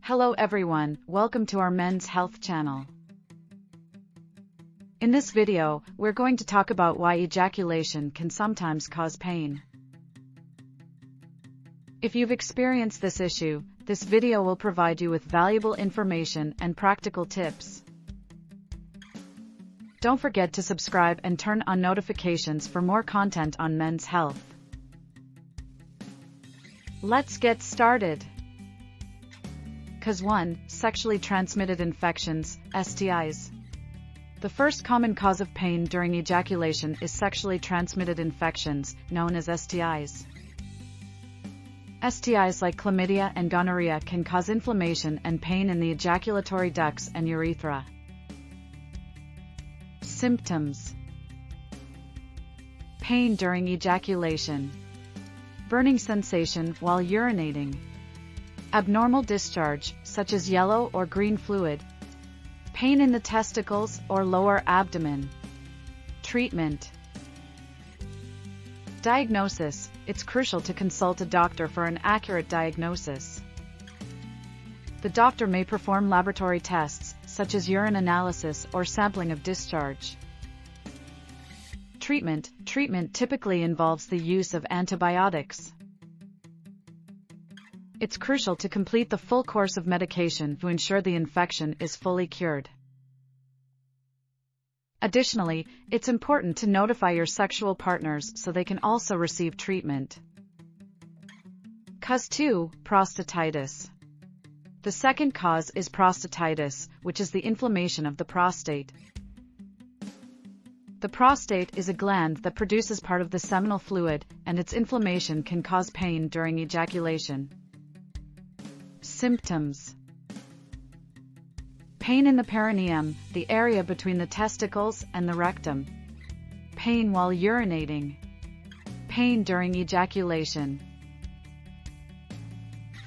Hello everyone, welcome to our Men's Health channel. In this video, we're going to talk about why ejaculation can sometimes cause pain. If you've experienced this issue, this video will provide you with valuable information and practical tips. Don't forget to subscribe and turn on notifications for more content on men's health. Let's get started. Cause 1. Sexually transmitted infections, STIs. The first common cause of pain during ejaculation is sexually transmitted infections, known as STIs. STIs like chlamydia and gonorrhea can cause inflammation and pain in the ejaculatory ducts and urethra. Symptoms: pain during ejaculation, burning sensation while urinating, abnormal discharge, such as yellow or green fluid, pain in the testicles or lower abdomen. Treatment. Diagnosis: it's crucial to consult a doctor for an accurate diagnosis. The doctor may perform laboratory tests, such as urine analysis or sampling of discharge. Treatment. Treatment typically involves the use of antibiotics. It's crucial to complete the full course of medication to ensure the infection is fully cured. Additionally, it's important to notify your sexual partners so they can also receive treatment. Cause 2. Prostatitis. The second cause is prostatitis, which is the inflammation of the prostate. The prostate is a gland that produces part of the seminal fluid, and its inflammation can cause pain during ejaculation. Symptoms: pain in the perineum, the area between the testicles and the rectum, pain while urinating, pain during ejaculation,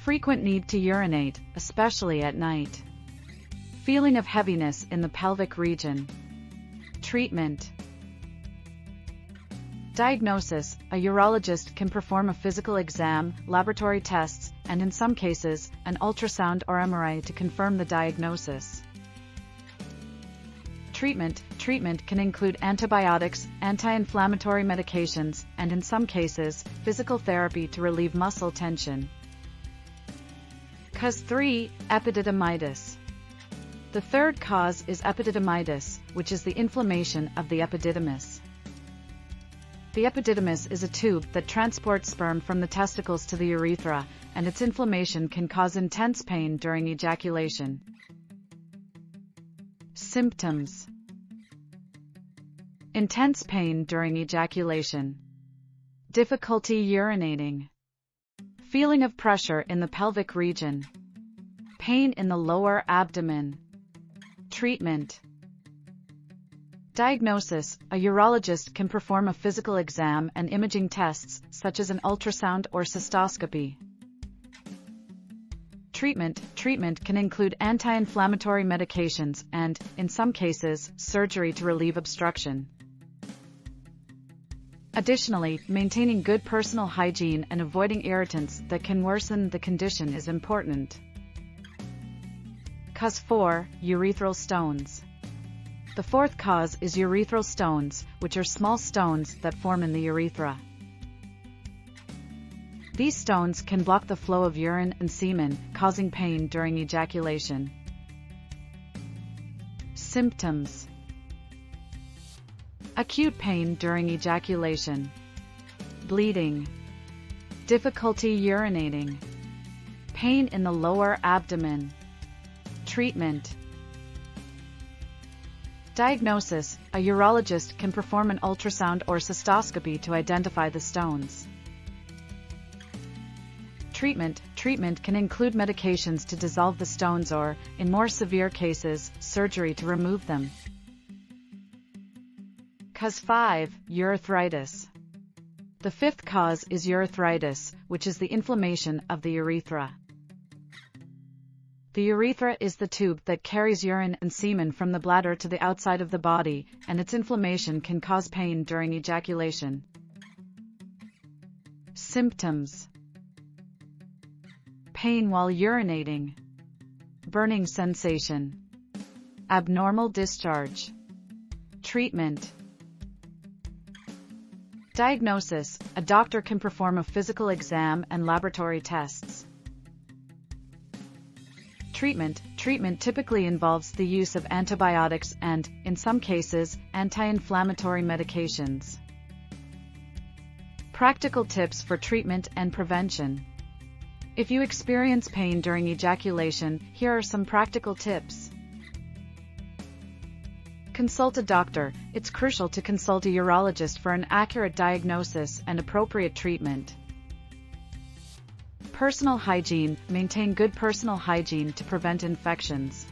frequent need to urinate, especially at night, feeling of heaviness in the pelvic region. Treatment. Diagnosis: a urologist can perform a physical exam, laboratory tests, and in some cases, an ultrasound or MRI to confirm the diagnosis. Treatment. Treatment can include antibiotics, anti-inflammatory medications, and in some cases, physical therapy to relieve muscle tension. Cause 3. Epididymitis. The third cause is epididymitis, which is the inflammation of the epididymis. The epididymis is a tube that transports sperm from the testicles to the urethra, and its inflammation can cause intense pain during ejaculation. Symptoms: intense pain during ejaculation, difficulty urinating, feeling of pressure in the pelvic region, pain in the lower abdomen. Treatment. Diagnosis: a urologist can perform a physical exam and imaging tests, such as an ultrasound or cystoscopy. Treatment. Treatment can include anti-inflammatory medications and, in some cases, surgery to relieve obstruction. Additionally, maintaining good personal hygiene and avoiding irritants that can worsen the condition is important. Cause 4. Urethral stones. The fourth cause is urethral stones, which are small stones that form in the urethra. These stones can block the flow of urine and semen, causing pain during ejaculation. Symptoms: acute pain during ejaculation, bleeding, difficulty urinating, pain in the lower abdomen. Treatment. Diagnosis: a urologist can perform an ultrasound or cystoscopy to identify the stones. Treatment. Treatment can include medications to dissolve the stones or, in more severe cases, surgery to remove them. Cause 5. Urethritis. The fifth cause is urethritis, which is the inflammation of the urethra. The urethra is the tube that carries urine and semen from the bladder to the outside of the body, and its inflammation can cause pain during ejaculation. Symptoms: pain while urinating, burning sensation. Abnormal discharge. Treatment. Diagnosis: a doctor can perform a physical exam and laboratory tests. Treatment: treatment typically involves the use of antibiotics and, in some cases, anti-inflammatory medications. Practical tips for treatment and prevention. If you experience pain during ejaculation, here are some practical tips. Consult a doctor. It's crucial to consult a urologist for an accurate diagnosis and appropriate treatment. Personal hygiene. Maintain good personal hygiene to prevent infections.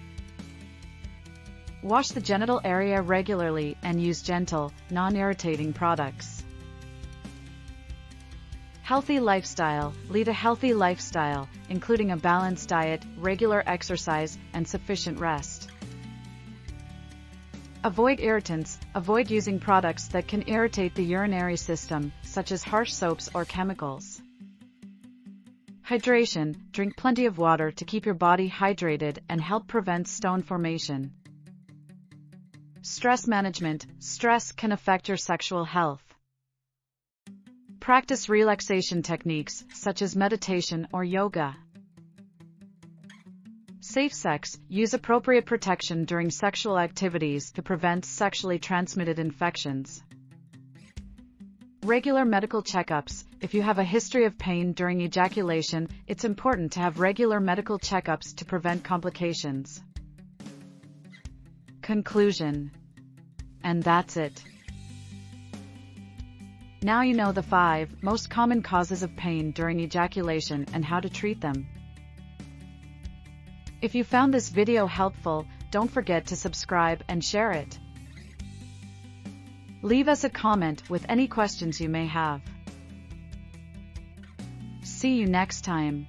Wash the genital area regularly and use gentle, non-irritating products. Healthy lifestyle. Lead a healthy lifestyle, including a balanced diet, regular exercise, and sufficient rest. Avoid irritants. Avoid using products that can irritate the urinary system, such as harsh soaps or chemicals. Hydration. Drink plenty of water to keep your body hydrated and help prevent stone formation. Stress management. Stress can affect your sexual health. Practice relaxation techniques, such as meditation or yoga. Safe sex. Use appropriate protection during sexual activities to prevent sexually transmitted infections. Regular medical checkups. If you have a history of pain during ejaculation, it's important to have regular medical checkups to prevent complications. Conclusion. And that's it. Now you know the 5 most common causes of pain during ejaculation and how to treat them. If you found this video helpful, don't forget to subscribe and share it. Leave us a comment with any questions you may have. See you next time.